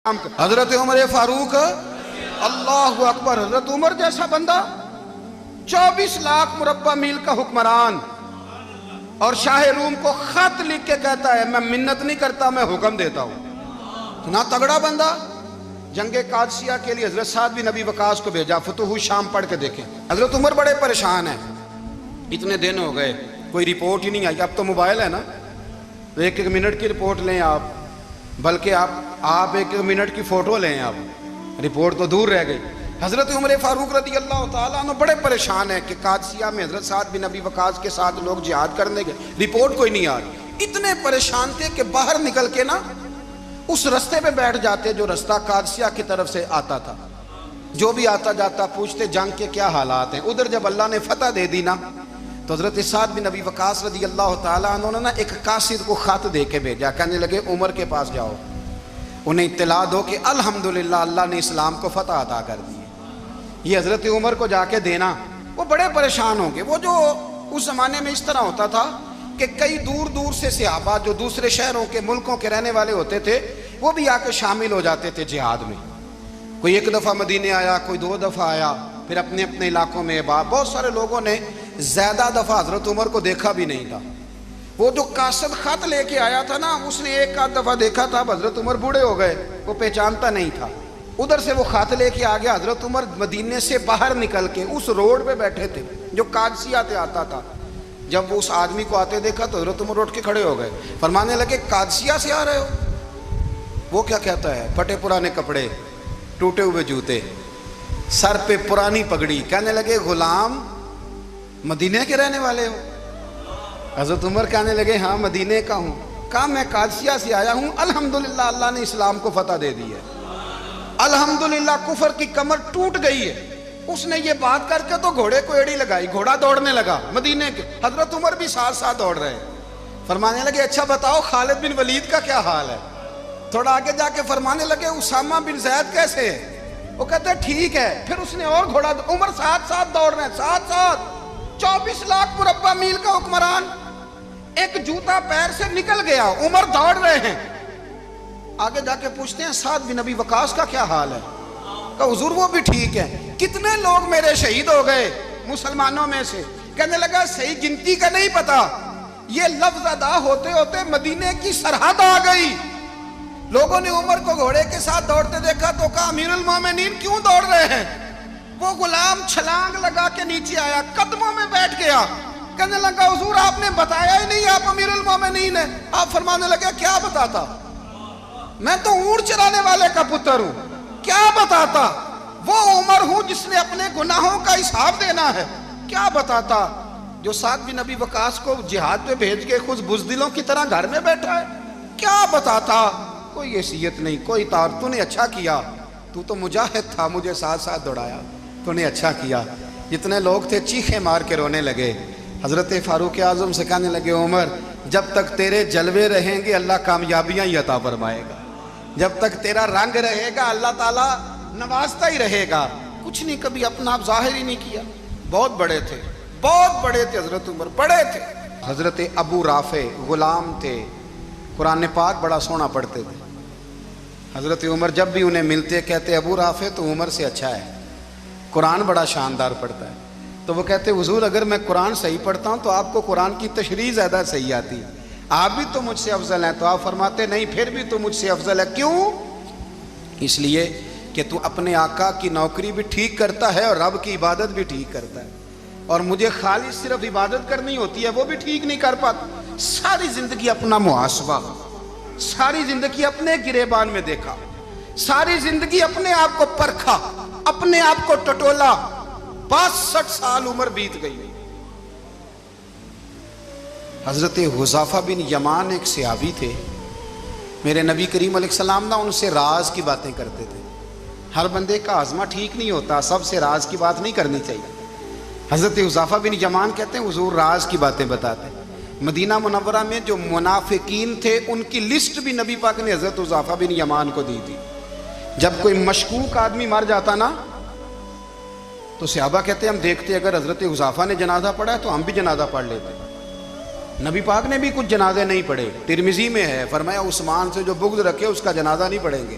حضرت عمر فاروق اللہ اکبر. حضرت عمر جیسا بندہ 24 لاکھ مربع میل کا حکمران اور شاہ روم کو خط لکھ کے کہتا ہے میں منت نہیں کرتا میں حکم دیتا ہوں. اتنا تگڑا بندہ. جنگ قادسیہ کے لیے حضرت سعد بن ابی وقاص کو بھیجا. فتوح شام پڑھ کے دیکھیں. حضرت عمر بڑے پریشان ہیں. اتنے دن ہو گئے کوئی رپورٹ ہی نہیں آئی. اب تو موبائل ہے نا, ایک ایک منٹ کی رپورٹ لیں آپ, بلکہ آپ ایک منٹ کی فوٹو لیں. آپ رپورٹ تو دور رہ گئی. حضرت عمر فاروق رضی اللہ تعالیٰ عنہ بڑے پریشان ہیں کہ قادسیہ میں حضرت سعد بن ابی وقاص کے ساتھ لوگ جہاد کرنے گئے, رپورٹ کوئی نہیں آ رہی. اتنے پریشان تھے کہ باہر نکل کے نا اس رستے پہ بیٹھ جاتے جو رستہ قادسیہ کی طرف سے آتا تھا. جو بھی آتا جاتا پوچھتے جنگ کے کیا حالات ہیں. ادھر جب اللہ نے فتح دے دی نا تو حضرت سعد بن ابی وقاص رضی اللہ تعالیٰ عنہ نے ایک قاصد کو خط دے کے بھیجا. کہنے لگے عمر کے پاس جاؤ, انہیں اطلاع دو کہ الحمدللہ اللہ نے اسلام کو فتح عطا کر دی. یہ حضرت عمر کو جا کے دینا. وہ بڑے پریشان ہوں گے. وہ جو اس زمانے میں اس طرح ہوتا تھا کہ کئی دور دور سے صحابہ جو دوسرے شہروں کے ملکوں کے رہنے والے ہوتے تھے وہ بھی آ کے شامل ہو جاتے تھے جہاد میں. کوئی ایک دفعہ مدینے آیا, کوئی 2 دفعہ آیا, پھر اپنے اپنے علاقوں میں. بہت سارے لوگوں نے زیادہ دفعہ حضرت عمر کو دیکھا بھی نہیں تھا. وہ جو قاصد خط لے کے آیا تھا نا اس نے ایک آدھ دفعہ دیکھا تھا. حضرت عمر بوڑھے ہو گئے, وہ پہچانتا نہیں تھا. ادھر سے وہ خط لے کے آ گیا. حضرت عمر مدینے سے باہر نکل کے اس روڈ پہ بیٹھے تھے جو قادسیہ سے آتا تھا. جب وہ اس آدمی کو آتے دیکھا تو حضرت عمر اٹھ کے کھڑے ہو گئے, فرمانے لگے قادسیہ سے آ رہے ہو؟ وہ کیا کہتا ہے؟ پھٹے پرانے کپڑے, ٹوٹے ہوئے جوتے, سر پہ پرانی پگڑی. کہنے لگے غلام مدینے کے رہنے والے ہو؟ حضرت عمر کہنے لگے ہاں مدینے کا ہوں. کہا میں قادسیہ سے آیا ہوں, الحمدللہ اللہ نے اسلام کو فتح دے دی ہے, الحمدللہ کفر کی کمر ٹوٹ گئی ہے. اس نے یہ بات کر کے تو گھوڑے کو ایڑی لگائی, گھوڑا دوڑنے لگا مدینے کے. حضرت عمر بھی ساتھ ساتھ دوڑ رہے. فرمانے لگے اچھا بتاؤ خالد بن ولید کا کیا حال ہے؟ تھوڑا آگے جا کے فرمانے لگے اسامہ بن زید کیسے ہے؟ وہ کہتے ہیں ٹھیک ہے. پھر اس نے اور گھوڑا. عمر ساتھ ساتھ دوڑ رہے ہیں, ساتھ ساتھ. 24 لاکھ مربع میل کا حکمران, ایک جوتا پیر سے نکل گیا, عمر دوڑ رہے ہیں. آگے جا کے پوچھتے ہیں سعد بن ابی وقاص کا کیا حال ہے؟ کہا حضور وہ بھی ٹھیک ہے. کتنے لوگ میرے شہید ہو گئے مسلمانوں میں سے؟ کہنے لگا صحیح گنتی کا نہیں پتا, یہ لفظ ادا ہوتے ہوتے مدینے کی سرحد آ گئی. لوگوں نے عمر کو گھوڑے کے ساتھ دوڑتے دیکھا تو کہا امیر المومنین کیوں دوڑ رہے ہیں؟ وہ غلام چھلانگ لگا کے نیچے آیا, قدموں میں بیٹھ گیا. کہنے لگا حضور آپ نے بتایا ہی نہیں آپ امیر المومنین ہیں. آپ فرمانے لگے کیا بتاتا, میں تو اونٹ چرانے والے کا پتر ہوں, کیا بتاتا. وہ عمر ہوں جس نے اپنے گناہوں کا حساب دینا ہے, کیا بتاتا. جو سعد بن ابی وقاص کو جہاد پہ بھیج کے خود بزدلوں کی طرح گھر میں بیٹھا ہے, کیا بتاتا. کوئی حیثیت نہیں, کوئی تار. تو نے اچھا کیا, تو تو مجاہد تھا, مجھے ساتھ ساتھ دوڑایا, تو نے اچھا کیا. جتنے لوگ تھے چیخیں مار کے رونے لگے. حضرت فاروق اعظم سے کہنے لگے عمر جب تک تیرے جلوے رہیں گے اللہ کامیابیاں ہی عطا فرمائے گا, جب تک تیرا رنگ رہے گا اللہ تعالیٰ نوازتا ہی رہے گا. کچھ نہیں کبھی اپنا آپ ظاہر ہی نہیں کیا. بہت بڑے تھے, بہت بڑے تھے حضرت عمر, بڑے تھے. حضرت ابو رافع غلام تھے, قرآن پاک بڑا سونا پڑھتے تھے. حضرت عمر جب بھی انہیں ملتے کہتے ابو رافع تو عمر سے اچھا ہے, قرآن بڑا شاندار پڑھتا ہے. تو وہ کہتے حضور اگر میں قرآن صحیح پڑھتا ہوں تو آپ کو قرآن کی تشریح زیادہ صحیح آتی ہے, آپ بھی تو مجھ سے افضل ہیں. تو آپ فرماتے نہیں پھر بھی تو مجھ سے افضل ہے. کیوں؟ اس لیے کہ تو اپنے آقا کی نوکری بھی ٹھیک کرتا ہے اور رب کی عبادت بھی ٹھیک کرتا ہے, اور مجھے خالص صرف عبادت کرنی ہوتی ہے وہ بھی ٹھیک نہیں کر پاتا. ساری زندگی اپنا محاسبہ, ساری زندگی اپنے گریبان میں دیکھا, ساری زندگی اپنے آپ کو پرکھا, اپنے آپ کو ٹٹولا. 62 سال عمر بیت گئی. حضرت حذیفہ بن یمان ایک صحابی تھے, میرے نبی کریم علیہ السلام نا ان سے راز کی باتیں کرتے تھے. ہر بندے کا ہاضمہ ٹھیک نہیں ہوتا, سب سے راز کی بات نہیں کرنی چاہیے. حضرت حذیفہ بن یمان کہتے ہیں حضور راز کی باتیں بتاتے. مدینہ منورہ میں جو منافقین تھے ان کی لسٹ بھی نبی پاک نے حضرت حذیفہ بن یمان کو دی تھی. جب کوئی مشکوک آدمی مر جاتا نا تو صحابہ کہتے ہیں ہم دیکھتے اگر حضرت حذیفہ نے جنازہ پڑھا ہے تو ہم بھی جنازہ پڑھ لیتے. نبی پاک نے بھی کچھ جنازے نہیں پڑھے. ترمذی میں ہے فرمایا عثمان سے جو بغض رکھے اس کا جنازہ نہیں پڑھیں گے.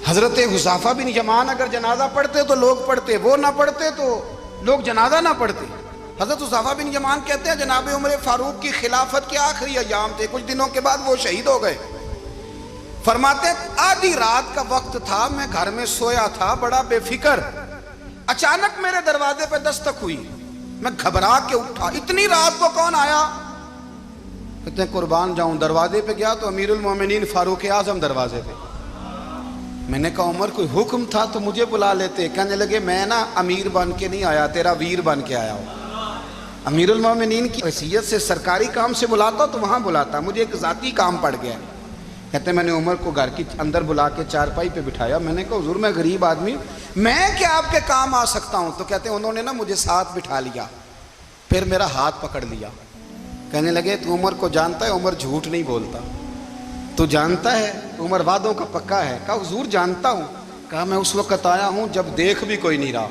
حضرت حذیفہ بن یمان اگر جنازہ پڑھتے تو لوگ پڑھتے، وہ نہ پڑھتے تو لوگ جنازہ نہ پڑھتے۔ حضرت حذیفہ بن یمان کہتے ہیں جناب عمر فاروق کی خلافت کے آخری ایام تھے، کچھ دنوں کے بعد وہ شہید ہو گئے۔ فرماتے ہیں آدھی رات کا وقت تھا، میں گھر میں سویا تھا بڑا بے فکر، اچانک میرے دروازے پہ دستک ہوئی، میں گھبرا کے اٹھا، اتنی رات کو کون آیا؟ کہتے ہیں قربان جاؤں، دروازے پہ گیا تو امیر المومنین فاروق اعظم دروازے پہ۔ میں نے کہا عمر کوئی حکم تھا تو مجھے بلا لیتے۔ کہنے لگے میں نا امیر بن کے نہیں آیا، تیرا ویر بن کے آیا ہوں۔ امیر المومنین کی حیثیت سے سرکاری کام سے بلاتا تو وہاں بلاتا، مجھے ایک ذاتی کام پڑ گیا۔ کہتے ہیں میں نے عمر کو گھر کی اندر بلا کے چارپائی پہ بٹھایا، میں نے کہا حضور میں غریب آدمی ہوں، میں کیا آپ کے کام آ سکتا ہوں؟ تو کہتے ہیں انہوں نے نا مجھے ساتھ بٹھا لیا، پھر میرا ہاتھ پکڑ لیا، کہنے لگے تو عمر کو جانتا ہے؟ عمر جھوٹ نہیں بولتا۔ تو جانتا ہے؟ عمر وعدوں کا پکا ہے۔ کہا حضور جانتا ہوں۔ کہا میں اس وقت آیا ہوں جب دیکھ بھی کوئی نہیں رہا۔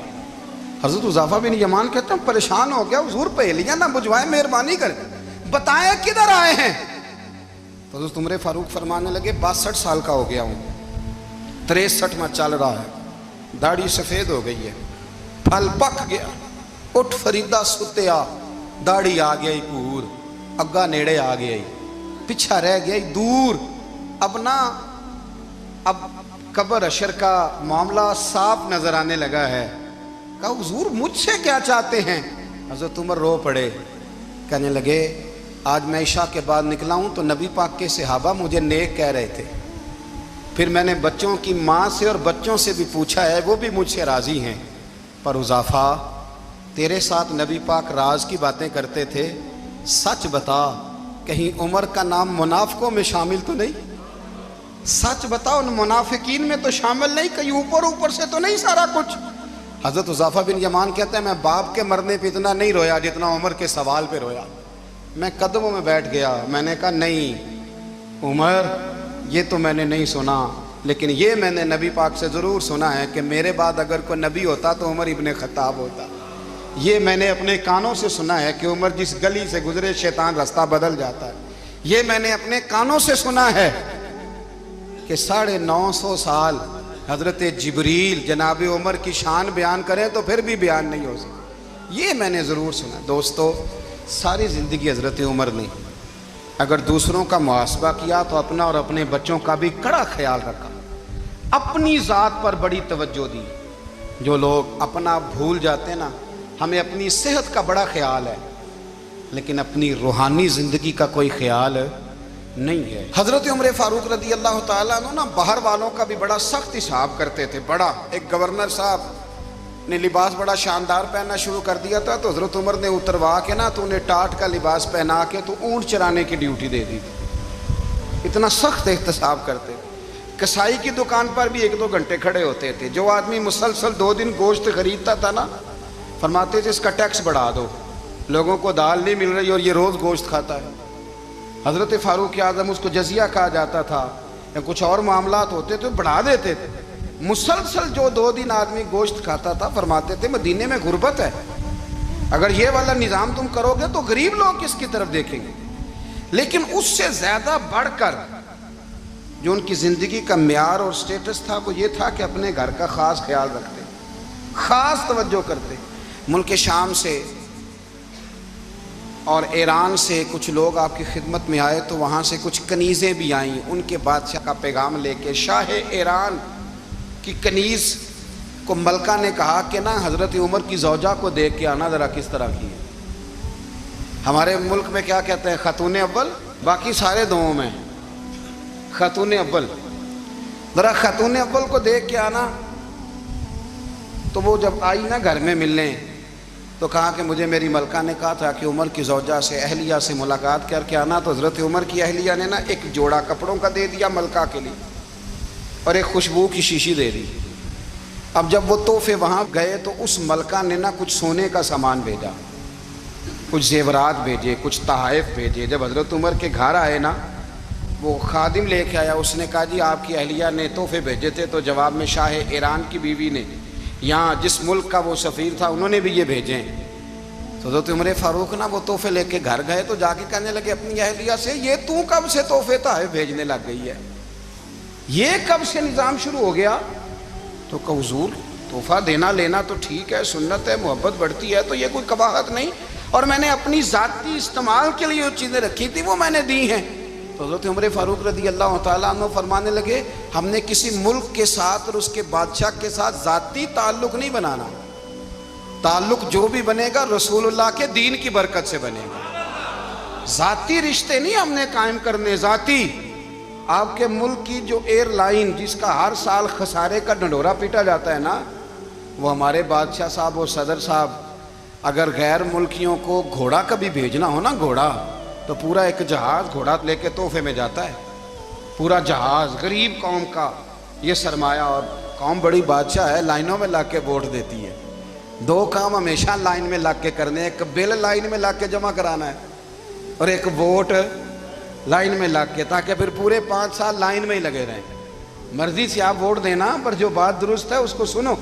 حضرت حذیفہ بن یمان کہتے ہیں پریشان ہو گیا، حضور پہلیاں نہ بجھوائے، مہربانی کریں بتائیں کدھر آئے ہیں؟ تو حضرت عمر فاروق فرمانے لگے 62 سال کا ہو گیا ہوں، 63 میں چل رہا ہے، داڑھی سفید ہو گئی ہے، پھل پک گیا، اٹھ فریدہ ستیا، داڑھی آ گئی پور، اگا نیڑے آ گئی، پیچھا رہ گئی دور، اب قبر اشر کا معاملہ صاف نظر آنے لگا ہے۔ کہا حضور مجھ سے کیا چاہتے ہیں؟ حضرت عمر رو پڑے، کہنے لگے آج میں عشاء کے بعد نکلا ہوں تو نبی پاک کے صحابہ مجھے نیک کہہ رہے تھے، پھر میں نے بچوں کی ماں سے اور بچوں سے بھی پوچھا ہے، وہ بھی مجھ سے راضی ہیں، پر حذیفہ تیرے ساتھ نبی پاک راز کی باتیں کرتے تھے، سچ بتا کہیں عمر کا نام منافقوں میں شامل تو نہیں؟ سچ بتا ان منافقین میں تو شامل نہیں، کہیں اوپر سے تو نہیں سارا کچھ؟ حضرت حذیفہ بن یمان کہتے ہیں میں باپ کے مرنے پہ اتنا نہیں رویا جتنا عمر کے سوال پہ رویا۔ میں قدموں میں بیٹھ گیا، میں نے کہا نہیں عمر یہ تو میں نے نہیں سنا، لیکن یہ میں نے نبی پاک سے ضرور سنا ہے کہ میرے بعد اگر کوئی نبی ہوتا تو عمر ابن خطاب ہوتا۔ یہ میں نے اپنے کانوں سے سنا ہے کہ عمر جس گلی سے گزرے شیطان رستہ بدل جاتا ہے۔ یہ میں نے اپنے کانوں سے سنا ہے کہ 950 سال حضرت جبریل جناب عمر کی شان بیان کریں تو پھر بھی بیان نہیں ہو سکتا۔ یہ میں نے ضرور سنا۔ دوستو ساری زندگی حضرت عمر نے اگر دوسروں کا محاسبہ کیا تو اپنا اور اپنے بچوں کا بھی کڑا خیال رکھا، اپنی ذات پر بڑی توجہ دی۔ جو لوگ اپنا بھول جاتے نا، ہمیں اپنی صحت کا بڑا خیال ہے لیکن اپنی روحانی زندگی کا کوئی خیال نہیں ہے۔ حضرت عمر فاروق رضی اللہ تعالیٰ عنہ نا باہر والوں کا بھی بڑا سخت حساب کرتے تھے۔ بڑا ایک گورنر صاحب نے لباس بڑا شاندار پہننا شروع کر دیا تھا تو حضرت عمر نے اتروا کے نا تو انہیں ٹاٹ کا لباس پہنا کے تو اونٹ چرانے کی ڈیوٹی دے دی تھی۔ اتنا سخت احتساب کرتے تھے۔ کسائی کی دکان پر بھی 1-2 گھنٹے کھڑے ہوتے تھے۔ جو آدمی مسلسل 2 دن گوشت خریدتا تھا نا، فرماتے تھے اس کا ٹیکس بڑھا دو، لوگوں کو دال نہیں مل رہی اور یہ روز گوشت کھاتا ہے۔ حضرت فاروق اعظم اس کو جزیہ کہا جاتا تھا یا کچھ اور معاملات ہوتے تو بڑھا دیتے تھے۔ مسلسل جو 2 دن آدمی گوشت کھاتا تھا، فرماتے تھے مدینے میں غربت ہے، اگر یہ والا نظام تم کرو گے تو غریب لوگ کس کی طرف دیکھیں گے۔ لیکن اس سے زیادہ بڑھ کر جو ان کی زندگی کا معیار اور سٹیٹس تھا وہ یہ تھا کہ اپنے گھر کا خاص خیال رکھتے، خاص توجہ کرتے۔ ملک شام سے اور ایران سے کچھ لوگ آپ کی خدمت میں آئے تو وہاں سے کچھ کنیزیں بھی آئیں، ان کے بادشاہ کا پیغام لے کے۔ شاہ ایران کی کنیز کو ملکہ نے کہا کہ نا حضرت عمر کی زوجہ کو دیکھ کے آنا ذرا کس طرح کی ہے۔ ہمارے ملک میں کیا کہتے ہیں؟ خاتون اول، باقی سارے دوؤں میں خاتون اول، ذرا خاتون اول کو دیکھ کے آنا۔ تو وہ جب آئی نا گھر میں ملنے تو کہا کہ مجھے میری ملکہ نے کہا تھا کہ عمر کی زوجہ سے اہلیہ سے ملاقات کر کے آنا۔ تو حضرت عمر کی اہلیہ نے نا ایک جوڑا کپڑوں کا دے دیا ملکہ کے لیے اور ایک خوشبو کی شیشی دے دی۔ اب جب وہ تحفے وہاں گئے تو اس ملکہ نے نا کچھ سونے کا سامان بھیجا، کچھ زیورات بھیجے، کچھ تحائف بھیجے۔ جب حضرت عمر کے گھر آئے نا، وہ خادم لے کے آیا، اس نے کہا جی آپ کی اہلیہ نے تحفے بھیجے تھے، تو جواب میں شاہ ایران کی بیوی نے، یہاں جس ملک کا وہ سفیر تھا، انہوں نے بھی یہ بھیجے۔ تو حضرت عمر فاروق نا وہ تحفے لے کے گھر گئے تو جا کے کہنے لگے اپنی اہلیہ سے، یہ تو کب سے تحفے تحائف بھیجنے لگ گئی ہے؟ یہ کب سے نظام شروع ہو گیا؟ تو کہ حضور تحفہ دینا لینا تو ٹھیک ہے، سنت ہے، محبت بڑھتی ہے، تو یہ کوئی قباحت نہیں، اور میں نے اپنی ذاتی استعمال کے لیے جو چیزیں رکھی تھی وہ میں نے دی ہیں۔ تو حضرت عمر فاروق رضی اللہ تعالیٰ عنہ فرمانے لگے ہم نے کسی ملک کے ساتھ اور اس کے بادشاہ کے ساتھ ذاتی تعلق نہیں بنانا، تعلق جو بھی بنے گا رسول اللہ کے دین کی برکت سے بنے گا، ذاتی رشتے نہیں ہم نے قائم کرنے۔ ذاتی آپ کے ملک کی جو ایئر لائن جس کا ہر سال خسارے کا ڈنڈورا پیٹا جاتا ہے نا، وہ ہمارے بادشاہ صاحب اور صدر صاحب اگر غیر ملکیوں کو گھوڑا کبھی بھیجنا ہو نا، گھوڑا، تو پورا ایک جہاز گھوڑا لے کے تحفے میں جاتا ہے، پورا جہاز غریب قوم کا یہ سرمایہ، اور قوم بڑی بادشاہ ہے، لائنوں میں لا کے ووٹ دیتی ہے، دو کام ہمیشہ لائن میں لا کے کرنے، ایک بل لائن میں لا کے جمع کرانا ہے اور ایک ووٹ لائن میں لگ کے، تاکہ پھر پورے 5 سال لائن میں ہی لگے رہیں۔ مرضی سے آپ ووٹ دینا، پر جو بات درست ہے اس کو سنو۔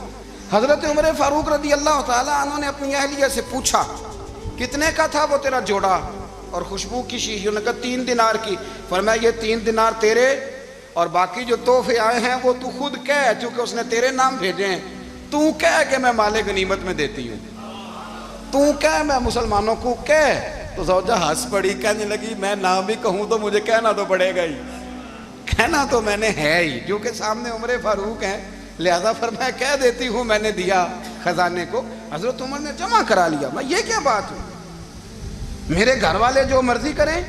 حضرت عمر فاروق رضی اللہ تعالیٰ عنہ نے اپنی اہلیہ سے پوچھا کتنے کا تھا وہ تیرا جوڑا اور خوشبو کی شیشی؟ انہوں نے کہا 3 دینار کی۔ فرمایا یہ 3 دینار تیرے، اور باقی جو تحفے آئے ہیں وہ تو خود کہہ، چونکہ اس نے تیرے نام بھیجے ہیں، تو کہہ کہ میں مال غنیمت میں دیتی ہوں، تو کہہ میں مسلمانوں کو کہہ۔ تو زوجہ ہنس پڑی، کہنے لگی میں نہ بھی کہوں تو مجھے کہنا تو پڑے گا ہی، کہنا تو میں نے ہے ہی، کیونکہ سامنے عمر فاروق ہیں، لہذا فرمایا کہہ دیتی ہوں میں نے دیا خزانے کو۔ حضرت عمر نے جمع کرا لیا۔ میں یہ کیا بات ہے، میرے گھر والے جو مرضی کریں،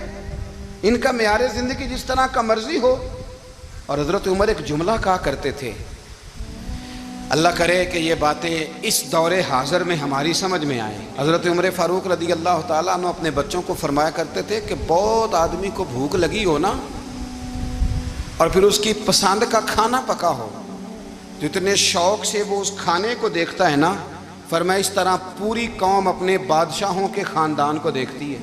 ان کا معیار زندگی جس طرح کا مرضی ہو۔ اور حضرت عمر ایک جملہ کہا کرتے تھے، اللہ کرے کہ یہ باتیں اس دور حاضر میں ہماری سمجھ میں آئیں۔ حضرت عمر فاروق رضی اللہ تعالیٰ عنہ اپنے بچوں کو فرمایا کرتے تھے کہ بہت آدمی کو بھوک لگی ہو نا، اور پھر اس کی پسند کا کھانا پکا ہو، جتنے شوق سے وہ اس کھانے کو دیکھتا ہے نا، فرمایا اس طرح پوری قوم اپنے بادشاہوں کے خاندان کو دیکھتی ہے،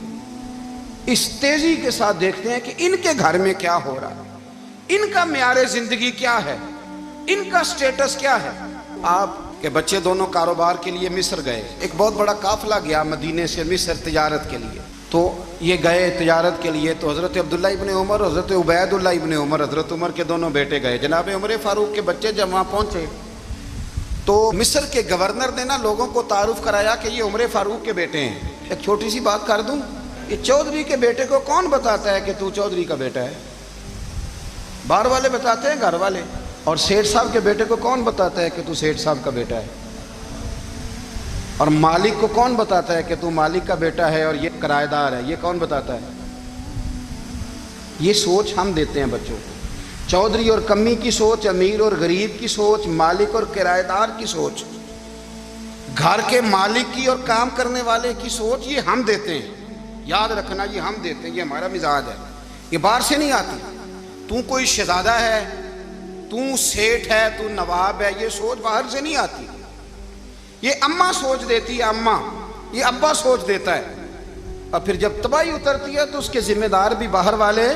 اس تیزی کے ساتھ دیکھتے ہیں کہ ان کے گھر میں کیا ہو رہا ہے، ان کا معیار زندگی کیا ہے، ان کا سٹیٹس کیا ہے۔ آپ کے بچے دونوں کاروبار کے لیے مصر گئے، ایک بہت بڑا قافلہ گیا مدینے سے مصر تجارت کے لیے، تو یہ گئے تجارت کے لیے، تو حضرت عبداللہ ابن عمر، حضرت عبید اللہ ابن عمر، حضرت عمر کے دونوں بیٹے گئے۔ جناب عمر فاروق کے بچے جب وہاں پہنچے تو مصر کے گورنر نے نا لوگوں کو تعارف کرایا کہ یہ عمر فاروق کے بیٹے ہیں۔ ایک چھوٹی سی بات کر دوں، یہ چودھری کے بیٹے کو کون بتاتا ہے کہ تو چودھری کا بیٹا ہے؟ باہر والے بتاتے ہیں، گھر والے۔ اور سیٹھ صاحب کے بیٹے کو کون بتاتا ہے کہ تو سیٹھ صاحب کا بیٹا ہے؟ اور مالک کو کون بتاتا ہے کہ تو مالک کا بیٹا ہے اور یہ کرایہ دار ہے؟ یہ کون بتاتا ہے؟ یہ سوچ ہم دیتے ہیں بچوں کو، چودھری اور کمی کی سوچ، امیر اور غریب کی سوچ، مالک اور کرایہ دار کی سوچ، گھر کے مالک کی اور کام کرنے والے کی سوچ، یہ ہم دیتے ہیں۔ یاد رکھنا، یہ ہم دیتے ہیں، یہ ہمارا مزاج ہے، یہ باہر سے نہیں آتی۔ تو کوئی شہزادہ ہے، تو سیٹھ ہے، تو نواب ہے، یہ سوچ باہر سے نہیں آتی، یہ اماں سوچ دیتی ہے، اماں، یہ ابا سوچ دیتا ہے۔ اور پھر جب تباہی اترتی ہے تو اس کے ذمہ دار بھی باہر والے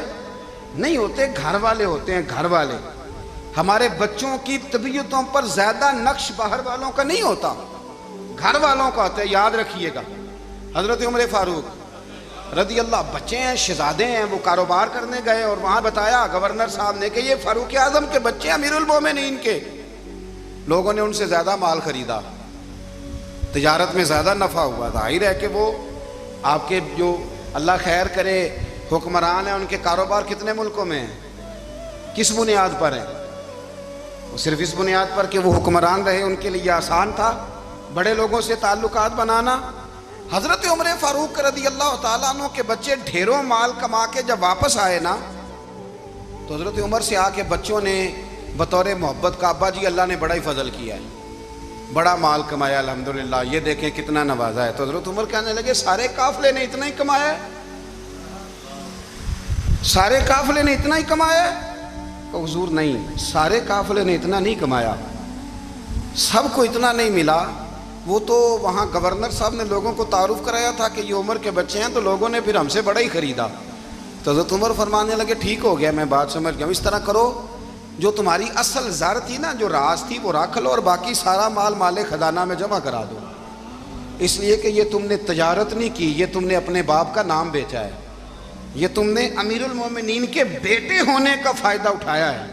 نہیں ہوتے، گھر والے ہوتے ہیں، گھر والے۔ ہمارے بچوں کی طبیعتوں پر زیادہ نقش باہر والوں کا نہیں ہوتا، گھر والوں کا ہوتا ہے، یاد رکھیے گا۔ حضرت عمر فاروق رضی اللہ، بچے ہیں، شہزادے ہیں، وہ کاروبار کرنے گئے اور وہاں بتایا گورنر صاحب نے کہ یہ فاروق اعظم کے بچے، امیر المومنین کے۔ لوگوں نے ان سے زیادہ مال خریدا، تجارت میں زیادہ نفع ہوا، ظاہر ہے کہ وہ آپ کے جو اللہ خیر کرے حکمران ہیں، ان کے کاروبار کتنے ملکوں میں ہیں، کس بنیاد پر ہیں؟ وہ صرف اس بنیاد پر کہ وہ حکمران رہے، ان کے لیے آسان تھا بڑے لوگوں سے تعلقات بنانا۔ حضرت عمر فاروق رضی اللہ تعالیٰ عنہ کے بچے ڈھیروں مال کما کے جب واپس آئے نا، تو حضرت عمر سے آ کے بچوں نے بطور محبت کا، ابا جی اللہ نے بڑا ہی فضل کیا ہے، بڑا مال کمایا الحمدللہ، یہ دیکھیں کتنا نوازا ہے۔ تو حضرت عمر کہنے لگے سارے قافلے نے اتنا ہی کمایا ہے؟ سارے قافلے نے اتنا ہی کمایا ہے؟ کہ حضور نہیں، سارے قافلے نے اتنا نہیں کمایا، سب کو اتنا نہیں ملا۔ وہ تو وہاں گورنر صاحب نے لوگوں کو تعارف کرایا تھا کہ یہ عمر کے بچے ہیں، تو لوگوں نے پھر ہم سے بڑا ہی خریدا۔ تو حضرت عمر فرمانے لگے ٹھیک ہو گیا، میں بات سمجھ گیا، اس طرح کرو، جو تمہاری اصل زر تھی نا، جو راز تھی، وہ رکھ لو، اور باقی سارا مال مال خزانہ میں جمع کرا دو، اس لیے کہ یہ تم نے تجارت نہیں کی، یہ تم نے اپنے باپ کا نام بیچا ہے، یہ تم نے امیر المومنین کے بیٹے ہونے کا فائدہ اٹھایا ہے،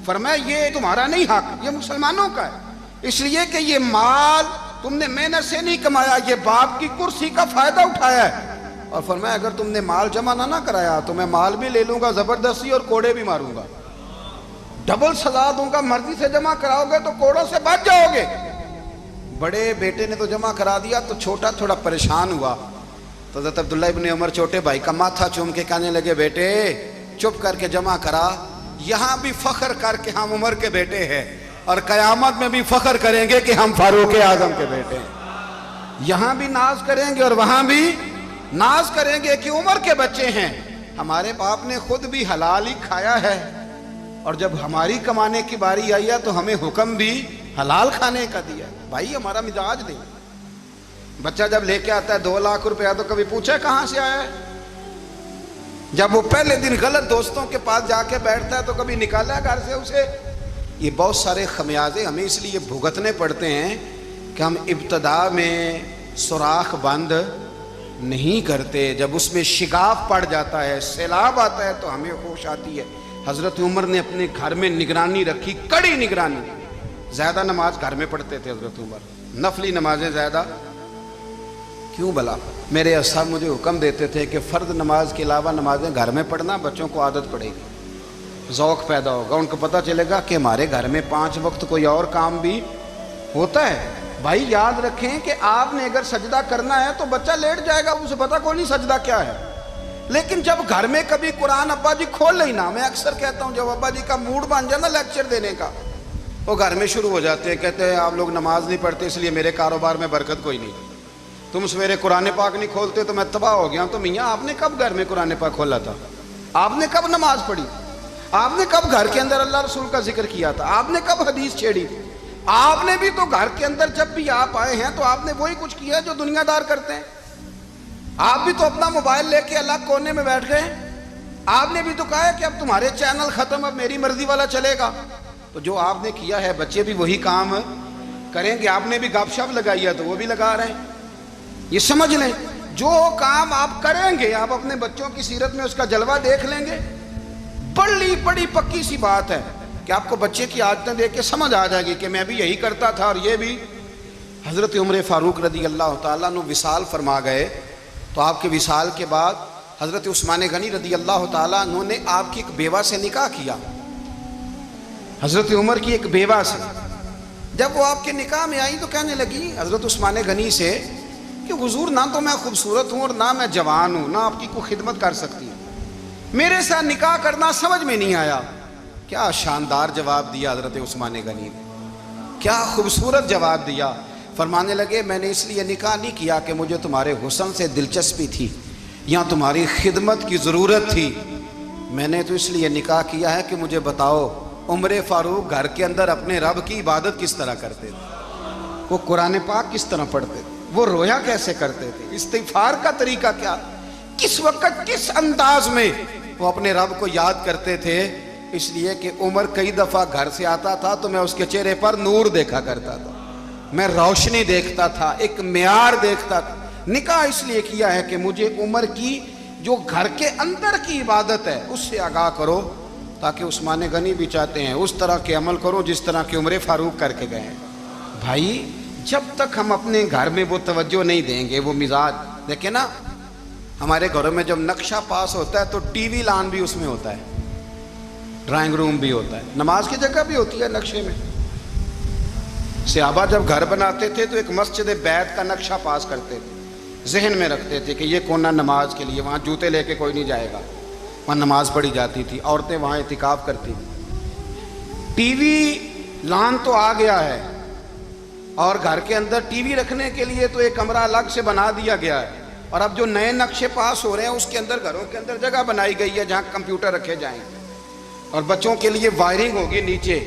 فرمایا یہ تمہارا نہیں حق، یہ مسلمانوں کا ہے، اس لیے کہ یہ مال تم نے محنت سے نہیں کمایا، یہ باپ کی کرسی کا فائدہ اٹھایا ہے۔ اور فرمایا اگر تم نے مال جمع نہ کرایا تو میں مال بھی لے لوں گا زبردستی اور کوڑے بھی ماروں گا، ڈبل سزا دوں گا، مرضی سے جمع کراؤ گے تو کوڑوں سے بچ جاؤ گے۔ بڑے بیٹے نے تو جمع کرا دیا تو چھوٹا تھوڑا پریشان ہوا، تو حضرت عبداللہ ابن عمر چھوٹے بھائی کا ماتھا چوم کے کہنے لگے بیٹے چپ کر کے جمع کرا، یہاں بھی فخر کر کے ہم عمر کے بیٹے ہیں اور قیامت میں بھی فخر کریں گے کہ ہم فاروق اعظم کے بیٹے ہیں، یہاں بھی ناز کریں گے اور وہاں بھی ناز کریں گے کہ عمر کے بچے ہیں۔ ہمارے باپ نے خود بھی حلال ہی کھایا ہے اور جب ہماری کمانے کی باری آئی ہے تو ہمیں حکم بھی حلال کھانے کا دیا۔ بھائی ہمارا مزاج دے، بچہ جب لے کے آتا ہے 2 لاکھ روپیہ تو کبھی پوچھے کہاں سے آیا ہے؟ جب وہ پہلے دن غلط دوستوں کے پاس جا کے بیٹھتا ہے تو کبھی نکالا ہے گھر سے اسے؟ یہ بہت سارے خمیازے ہمیں اس لیے بھگتنے پڑتے ہیں کہ ہم ابتدا میں سوراخ بند نہیں کرتے، جب اس میں شگاف پڑ جاتا ہے، سیلاب آتا ہے تو ہمیں ہوش آتی ہے۔ حضرت عمر نے اپنے گھر میں نگرانی رکھی، کڑی نگرانی، زیادہ نماز گھر میں پڑھتے تھے حضرت عمر، نفلی نمازیں زیادہ کیوں بلا؟ میرے اصحاب مجھے حکم دیتے تھے کہ فرض نماز کے علاوہ نمازیں گھر میں پڑھنا، بچوں کو عادت پڑے گی، ذوق پیدا ہوگا، ان کو پتہ چلے گا کہ ہمارے گھر میں 5 وقت کوئی اور کام بھی ہوتا ہے۔ بھائی یاد رکھیں کہ آپ نے اگر سجدہ کرنا ہے تو بچہ لیٹ جائے گا، اسے پتہ کوئی نہیں سجدہ کیا ہے، لیکن جب گھر میں کبھی قرآن ابا جی کھول لینا، میں اکثر کہتا ہوں جب ابا جی کا موڈ بن جائے نا لیکچر دینے کا، وہ گھر میں شروع ہو جاتے ہیں، کہتے ہیں آپ لوگ نماز نہیں پڑھتے اس لیے میرے کاروبار میں برکت کوئی نہیں، تم سویرے قرآن پاک نہیں کھولتے تو میں تباہ ہو گیا ہوں۔ تو میاں آپ نے کب گھر میں قرآن پاک کھولا تھا؟ آپ نے کب نماز پڑھی؟ آپ نے کب گھر کے اندر اللہ رسول کا ذکر کیا تھا؟ آپ نے کب حدیث چھیڑی؟ آپ نے بھی تو گھر کے اندر جب بھی آپ آئے ہیں تو آپ نے وہی کچھ کیا جو دنیا دار کرتے ہیں، آپ بھی تو اپنا موبائل لے کے الگ کونے میں بیٹھ گئے، آپ نے بھی تو کہا ہے کہ اب تمہارے چینل ختم، اب میری مرضی والا چلے گا، تو جو آپ نے کیا ہے بچے بھی وہی کام کریں گے۔ آپ نے بھی گپ شپ لگائی ہے تو وہ بھی لگا رہے ہیں۔ یہ سمجھ لیں جو کام آپ کریں گے آپ اپنے بچوں کی سیرت میں اس کا جلوہ دیکھ لیں گے۔ بڑی پکی سی بات ہے کہ آپ کو بچے کی عادتیں دیکھ کے سمجھ آ جائے گی کہ میں بھی یہی کرتا تھا اور یہ بھی۔ حضرت عمر فاروق رضی اللہ تعالیٰ عنہ وصال فرما گئے تو آپ کے وصال کے بعد حضرت عثمان غنی رضی اللہ تعالیٰ عنہ نے آپ کی ایک بیوہ سے نکاح کیا، حضرت عمر کی ایک بیوہ سے۔ جب وہ آپ کے نکاح میں آئی تو کہنے لگی حضرت عثمان غنی سے کہ حضور نہ تو میں خوبصورت ہوں اور نہ میں جوان ہوں، نہ آپ کی کوئی خدمت کر سکتی ہوں، میرے ساتھ نکاح کرنا سمجھ میں نہیں آیا۔ کیا شاندار جواب دیا حضرت عثمان غنی نے، کیا خوبصورت جواب دیا۔ فرمانے لگے میں نے اس لیے نکاح نہیں کیا کہ مجھے تمہارے حسن سے دلچسپی تھی یا تمہاری خدمت کی ضرورت تھی، میں نے تو اس لیے نکاح کیا ہے کہ مجھے بتاؤ عمر فاروق گھر کے اندر اپنے رب کی عبادت کس طرح کرتے تھے، وہ قرآن پاک کس طرح پڑھتے تھے، وہ رویا کیسے کرتے تھے، استغفار کا طریقہ کیا، کس وقت کس انداز میں وہ اپنے رب کو یاد کرتے تھے۔ اس لیے کہ عمر کئی دفعہ گھر سے آتا تھا تو میں اس کے چہرے پر نور دیکھا کرتا تھا، میں روشنی دیکھتا تھا، ایک معیار دیکھتا تھا۔ نکاح اس لیے کیا ہے کہ مجھے عمر کی جو گھر کے اندر کی عبادت ہے اس سے آگاہ کرو، تاکہ عثمان غنی بھی چاہتے ہیں اس طرح کے عمل کرو جس طرح کہ عمر فاروق کر کے گئے ہیں۔ بھائی جب تک ہم اپنے گھر میں وہ توجہ نہیں دیں گے، وہ مزاج دیکھیں نا، ہمارے گھروں میں جب نقشہ پاس ہوتا ہے تو ٹی وی لان بھی اس میں ہوتا ہے، ڈرائنگ روم بھی ہوتا ہے، نماز کی جگہ بھی ہوتی ہے نقشے میں۔ صحابہ جب گھر بناتے تھے تو ایک مسجد بیت کا نقشہ پاس کرتے تھے، ذہن میں رکھتے تھے کہ یہ کونا نماز کے لیے، وہاں جوتے لے کے کوئی نہیں جائے گا، وہاں نماز پڑھی جاتی تھی، عورتیں وہاں اعتکاف کرتی تھیں۔ ٹی وی لان تو آ گیا ہے اور گھر کے اندر ٹی وی رکھنے کے لیے تو ایک کمرہ الگ سے بنا دیا گیا ہے، اور اب جو نئے نقشے پاس ہو رہے ہیں اس کے اندر گھروں کے اندر جگہ بنائی گئی ہے جہاں کمپیوٹر رکھے جائیں، اور بچوں کے لیے وائرنگ ہوگی نیچے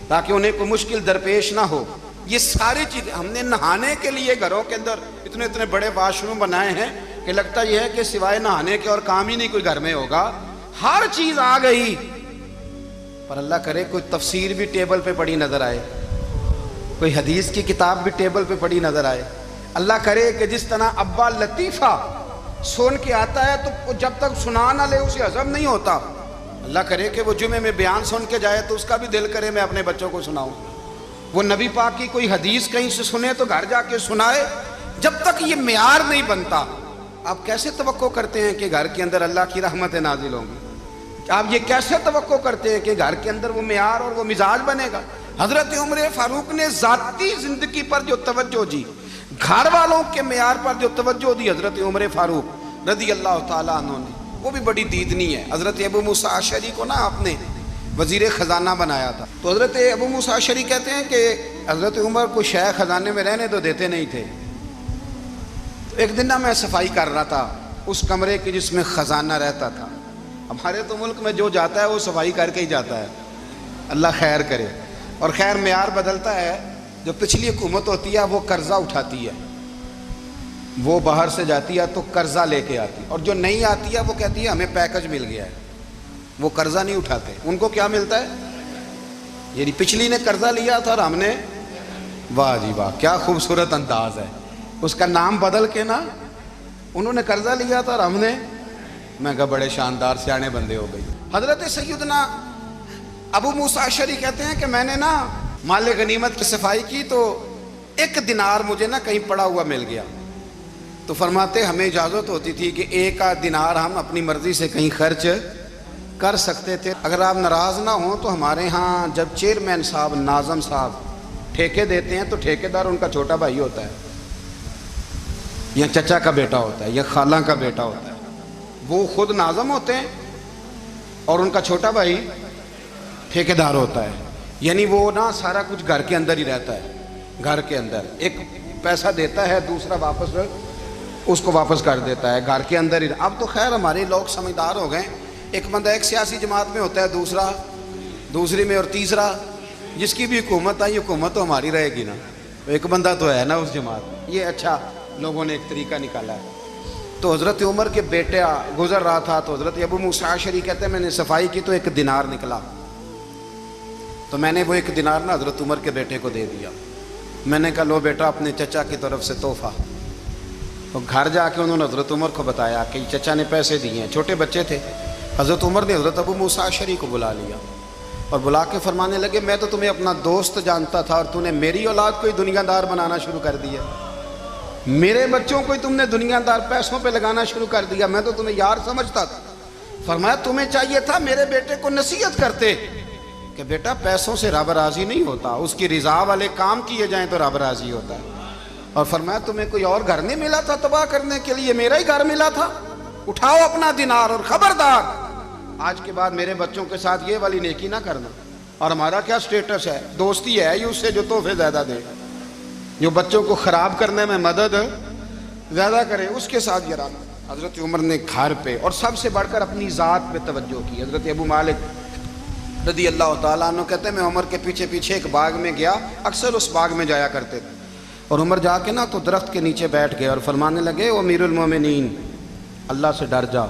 تاکہ انہیں کوئی مشکل درپیش نہ ہو۔ یہ ساری چیزیں ہم نے نہانے کے لیے گھروں کے اندر اتنے بڑے واش روم بنائے ہیں کہ لگتا یہ ہے کہ سوائے نہانے کے اور کام ہی نہیں کوئی گھر میں ہوگا، ہر چیز آ گئی۔ پر اللہ کرے کوئی تفسیر بھی ٹیبل پہ پڑی نظر آئے، کوئی حدیث کی کتاب بھی ٹیبل پہ پڑی نظر آئے۔ اللہ کرے کہ جس طرح ابا لطیفہ سن کے آتا ہے تو جب تک سنا نہ لے اسے ہضم نہیں ہوتا، اللہ کرے کہ وہ جمعے میں بیان سن کے جائے تو اس کا بھی دل کرے میں اپنے بچوں کو سناؤں. وہ نبی پاک کی کوئی حدیث کہیں سے سنے تو گھر جا کے سنائے. جب تک یہ معیار نہیں بنتا آپ کیسے توقع کرتے ہیں کہ گھر کے اندر اللہ کی رحمتیں نازل ہوں گی؟ آپ یہ کیسے توقع کرتے ہیں کہ گھر کے اندر وہ معیار اور وہ مزاج بنے گا؟ حضرت عمر فاروق نے ذاتی زندگی پر جو توجہ دی، گھر والوں کے معیار پر جو توجہ دی حضرت عمر فاروق رضی اللہ تعالیٰ عنہ نے، وہ بھی بڑی دیدنی ہے. حضرت ابو موسیٰ اشعری کو نا آپ نے وزیر خزانہ بنایا تھا. تو حضرت ابو موسیٰ اشعری کہتے ہیں کہ حضرت عمر کو شیخ خزانے میں رہنے تو دیتے نہیں تھے. تو ایک دن نا میں صفائی کر رہا تھا اس کمرے کی جس میں خزانہ رہتا تھا. ہمارے تو ملک میں جو جاتا ہے وہ صفائی کر کے ہی جاتا ہے، اللہ خیر کرے. اور خیر معیار بدلتا ہے. جو پچھلی حکومت ہوتی ہے وہ قرضہ اٹھاتی ہے، وہ باہر سے جاتی ہے تو قرضہ لے کے آتی ہے، اور جو نہیں آتی ہے وہ کہتی ہے ہمیں پیکج مل گیا ہے. وہ قرضہ نہیں اٹھاتے. ان کو کیا ملتا ہے؟ یعنی پچھلی نے قرضہ لیا تھا اور ہم نے، واہ جی واہ کیا خوبصورت انداز ہے. اس کا نام بدل کے نا، انہوں نے قرضہ لیا تھا اور ہم نے، میں کہا بڑے شاندار سیانے بندے ہو گئی. حضرت سیدنا ابو موسیٰ اشعری کہتے ہیں کہ میں نے نا مال غنیمت کی صفائی کی تو 1 دینار مجھے نا کہیں پڑا ہوا مل گیا. تو فرماتے ہمیں اجازت ہوتی تھی کہ 1 دینار ہم اپنی مرضی سے کہیں خرچ کر سکتے تھے. اگر آپ ناراض نہ ہوں تو ہمارے ہاں جب چیئرمین صاحب، ناظم صاحب ٹھیکے دیتے ہیں تو ٹھیکیدار ان کا چھوٹا بھائی ہوتا ہے، یا چچا کا بیٹا ہوتا ہے، یا خالہ کا بیٹا ہوتا ہے. وہ خود ناظم ہوتے ہیں اور ان کا چھوٹا بھائی ٹھیکیدار ہوتا ہے. یعنی وہ نا سارا کچھ گھر کے اندر ہی رہتا ہے. گھر کے اندر ایک پیسہ دیتا ہے، دوسرا واپس اس کو واپس کر دیتا ہے، گھر کے اندر ہی. اب تو خیر ہمارے لوگ سمجھدار ہو گئے. ایک بندہ ایک سیاسی جماعت میں ہوتا ہے، دوسرا دوسری میں، اور تیسرا جس کی بھی حکومت آئی حکومت تو ہماری رہے گی نا. ایک بندہ تو ہے نا اس جماعت میں. یہ اچھا لوگوں نے ایک طریقہ نکالا ہے. تو حضرت عمر کے بیٹے گزر رہا تھا تو حضرت ابو موسیٰ اشعری کہتے ہیں میں نے صفائی کی تو 1 دینار نکلا. تو میں نے وہ 1 دینار نا حضرت عمر کے بیٹے کو دے دیا. میں نے کہا لو بیٹا اپنے چچا کی طرف سے تحفہ. تو گھر جا کے انہوں نے حضرت عمر کو بتایا کہ چچا نے پیسے دیے ہیں. چھوٹے بچے تھے. حضرت عمر نے حضرت ابو موسیٰ اشعری کو بلا لیا اور بلا کے فرمانے لگے میں تو تمہیں اپنا دوست جانتا تھا اور تو نے میری اولاد کو ہی دنیا دار بنانا شروع کر دیا. میرے بچوں کو ہی تم نے دنیا دار پیسوں پہ لگانا شروع کر دیا. میں تو تمہیں یار سمجھتا تھا. فرمایا تمہیں چاہیے تھا میرے بیٹے کو نصیحت کرتے کہ بیٹا پیسوں سے رب راضی نہیں ہوتا، اس کی رضا والے کام کیے جائیں تو رب راضی ہوتا ہے. اور فرمایا تمہیں کوئی اور گھر نہیں ملا تھا تباہ کرنے کے لیے، میرا ہی گھر ملا تھا. اٹھاؤ اپنا دینار اور خبردار آج کے بعد میرے بچوں کے ساتھ یہ والی نیکی نہ کرنا. اور ہمارا کیا سٹیٹس ہے؟ دوستی ہے اس سے جو تحفے زیادہ دے، جو بچوں کو خراب کرنے میں مدد زیادہ کرے، اس کے ساتھ یہ رہنا. حضرت عمر نے گھر پہ اور سب سے بڑھ کر اپنی ذات پہ توجہ کی. حضرت ابو مالک رضی اللہ تعالیٰ عنہ کہتے ہیں میں عمر کے پیچھے پیچھے ایک باغ میں گیا، اکثر اس باغ میں جایا کرتے تھے. اور عمر جا کے نا تو درخت کے نیچے بیٹھ گئے اور فرمانے لگے او امیر المومنین اللہ سے ڈر جا،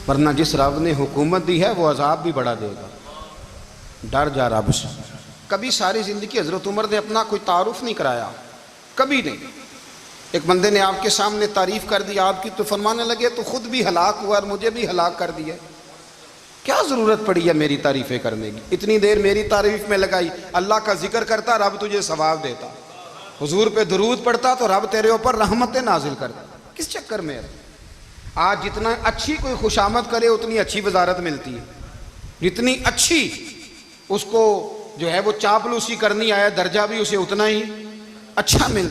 ورنہ جس رب نے حکومت دی ہے وہ عذاب بھی بڑھا دے گا. ڈر جا رب سے. کبھی ساری زندگی حضرت عمر نے اپنا کوئی تعارف نہیں کرایا، کبھی نہیں. ایک بندے نے آپ کے سامنے تعریف کر دی آپ کی تو فرمانے لگے تو خود بھی ہلاک ہوا اور مجھے بھی ہلاک کر دیا. کیا ضرورت پڑی ہے میری تعریفیں کرنے کی؟ اتنی دیر میری تعریف میں لگائی. اللہ کا ذکر کرتا رب تجھے ثواب دیتا، حضور پہ درود پڑھتا تو رب تیرے اوپر رحمتیں نازل کرتا. کس چکر میں ہے؟ آج جتنا اچھی کوئی خوشامد کرے اتنی اچھی وزارت ملتی ہے، جتنی اچھی اس کو جو ہے وہ چاپلوسی کرنی آیا درجہ بھی اسے اتنا ہی اچھا ملتا.